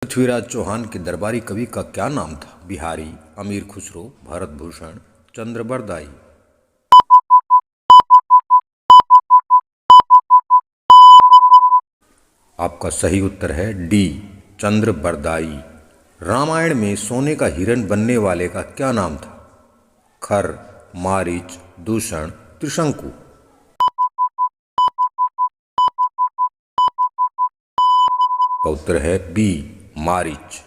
पृथ्वीराज चौहान के दरबारी कवि का क्या नाम था? बिहारी, अमीर खुसरो, भरत भूषण, चंद्रबरदाई। आपका सही उत्तर है डी, चंद्रबरदाई। रामायण में सोने का हिरण बनने वाले का क्या नाम था? खर, मारीच, दूषण, त्रिशंकु। का उत्तर है बी, मारीच।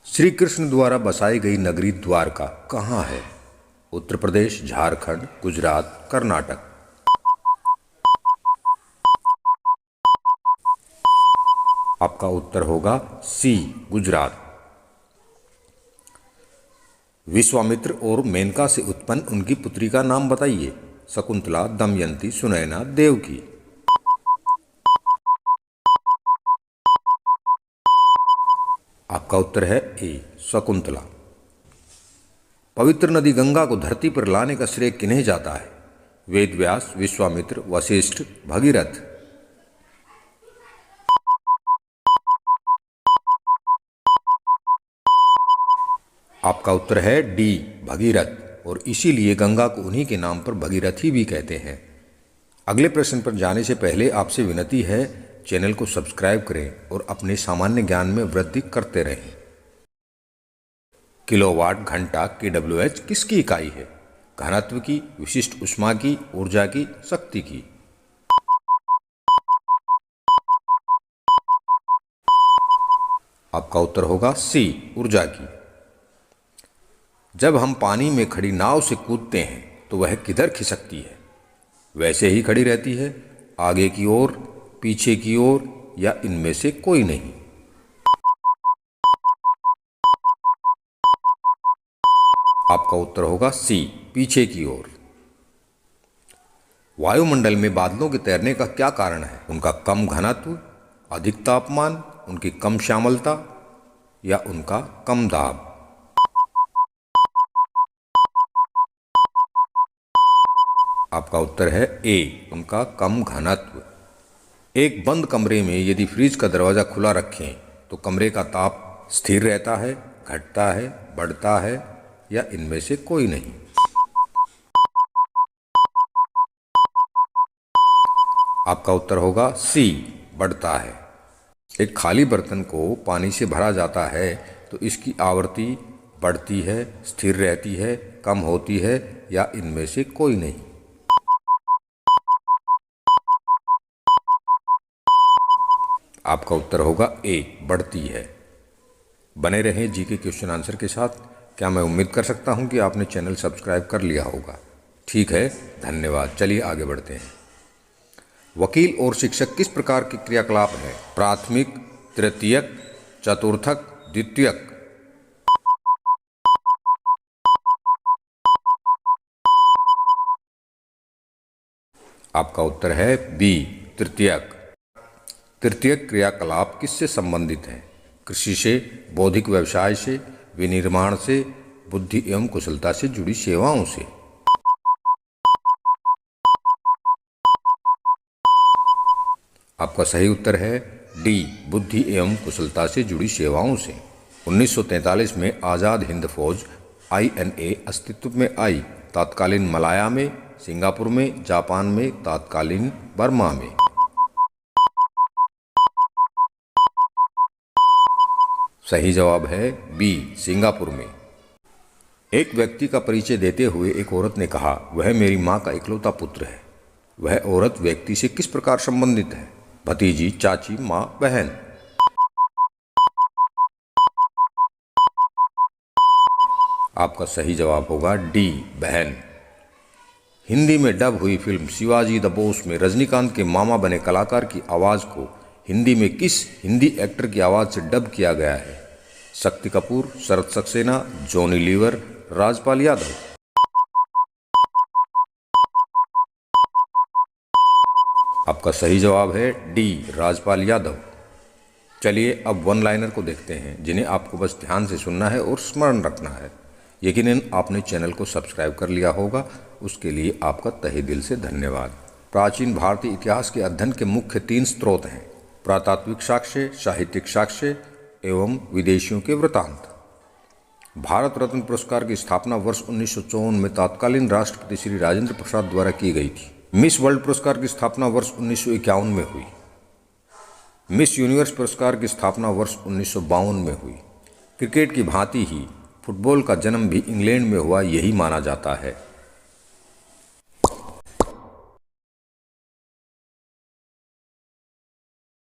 श्री कृष्ण द्वारा बसाई गई नगरी द्वारका कहाँ है? उत्तर प्रदेश, झारखंड, गुजरात, कर्नाटक। आपका उत्तर होगा सी, गुजरात। विश्वामित्र और मेनका से उत्पन्न उनकी पुत्री का नाम बताइए। शकुंतला, दमयंती, सुनैना, देवकी। आपका उत्तर है ए, शकुंतला। पवित्र नदी गंगा को धरती पर लाने का श्रेय किन्हें जाता है? वेदव्यास, विश्वामित्र, वशिष्ठ, भगीरथ। आपका उत्तर है डी, भगीरथ। और इसीलिए गंगा को उन्हीं के नाम पर भगीरथी भी कहते हैं। अगले प्रश्न पर जाने से पहले आपसे विनती है, चैनल को सब्सक्राइब करें और अपने सामान्य ज्ञान में वृद्धि करते रहें। किलोवाट घंटा KWH किसकी इकाई है? घनत्व की, विशिष्ट ऊष्मा की, ऊर्जा की, शक्ति की। आपका उत्तर होगा सी, ऊर्जा की। जब हम पानी में खड़ी नाव से कूदते हैं तो वह किधर खिसकती है? वैसे ही खड़ी रहती है, आगे की ओर, पीछे की ओर, या इनमें से कोई नहीं। आपका उत्तर होगा सी, पीछे की ओर। वायुमंडल में बादलों के तैरने का क्या कारण है? उनका कम घनत्व, अधिक तापमान, उनकी कम श्यामलता, या उनका कम दाब। आपका उत्तर है ए, उनका कम घनत्व। एक बंद कमरे में यदि फ्रिज का दरवाज़ा खुला रखें तो कमरे का ताप स्थिर रहता है, घटता है, बढ़ता है, या इनमें से कोई नहीं। आपका उत्तर होगा सी, बढ़ता है। एक खाली बर्तन को पानी से भरा जाता है तो इसकी आवृत्ति बढ़ती है, स्थिर रहती है, कम होती है, या इनमें से कोई नहीं। आपका उत्तर होगा ए, बढ़ती है। बने रहें जीके क्वेश्चन आंसर के साथ। क्या मैं उम्मीद कर सकता हूं कि आपने चैनल सब्सक्राइब कर लिया होगा? ठीक है, धन्यवाद। चलिए आगे बढ़ते हैं। वकील और शिक्षक किस प्रकार के क्रियाकलाप हैं? प्राथमिक, तृतीयक, चतुर्थक, द्वितीयक। आपका उत्तर है बी, तृतीयक। तृतीयक क्रियाकलाप किससे संबंधित है? कृषि से, बौद्धिक व्यवसाय से, विनिर्माण से, बुद्धि एवं कुशलता से जुड़ी सेवाओं से। आपका सही उत्तर है डी, बुद्धि एवं कुशलता से जुड़ी सेवाओं से। 1943 में आज़ाद हिंद फौज INA अस्तित्व में आई। तत्कालीन मलाया में, सिंगापुर में, जापान में, तत्कालीन बर्मा में। सही जवाब है बी, सिंगापुर में। एक व्यक्ति का परिचय देते हुए एक औरत ने कहा, वह मेरी माँ का इकलौता पुत्र है। वह औरत व्यक्ति से किस प्रकार संबंधित है? भतीजी, चाची, माँ, बहन। आपका सही जवाब होगा डी, बहन। हिंदी में डब हुई फिल्म शिवाजी द बोस में रजनीकांत के मामा बने कलाकार की आवाज़ को हिंदी में किस हिंदी एक्टर की आवाज़ से डब किया गया है? शक्ति कपूर, शरत सक्सेना, जॉनी लीवर, राजपाल यादव। आपका सही जवाब है डी, राजपाल यादव। चलिए अब वन लाइनर को देखते हैं, जिन्हें आपको बस ध्यान से सुनना है और स्मरण रखना है। यकीनन आपने चैनल को सब्सक्राइब कर लिया होगा, उसके लिए आपका तहे दिल से धन्यवाद। प्राचीन भारतीय इतिहास के अध्ययन के मुख्य 3 स्रोत हैं: पुरातात्विक साक्ष्य, साहित्यिक साक्ष्य एवं विदेशियों के वृतांत। भारत रत्न पुरस्कार की स्थापना वर्ष 1954 में तत्कालीन राष्ट्रपति श्री राजेंद्र प्रसाद द्वारा की गई थी। मिस वर्ल्ड पुरस्कार की स्थापना वर्ष 1951 में हुई। मिस यूनिवर्स पुरस्कार की स्थापना वर्ष 1952 में हुई। क्रिकेट की भांति ही फुटबॉल का जन्म भी इंग्लैंड में हुआ, यही माना जाता है।